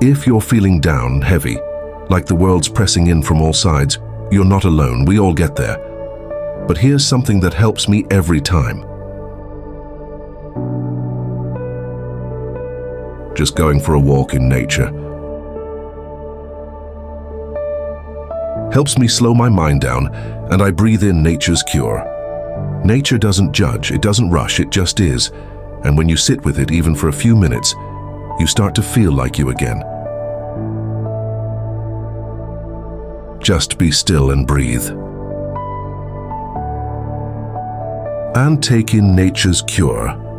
If you're feeling down, heavy, like the world's pressing in from all sides, you're not alone, we all get there. But here's something that helps me every time. Just going for a walk in nature. Helps me slow my mind down, and I breathe in nature's cure. Nature doesn't judge, it doesn't rush, it just is. And when you sit with it, even for a few minutes, you start to feel like you again. Just be still and breathe. And take in nature's cure.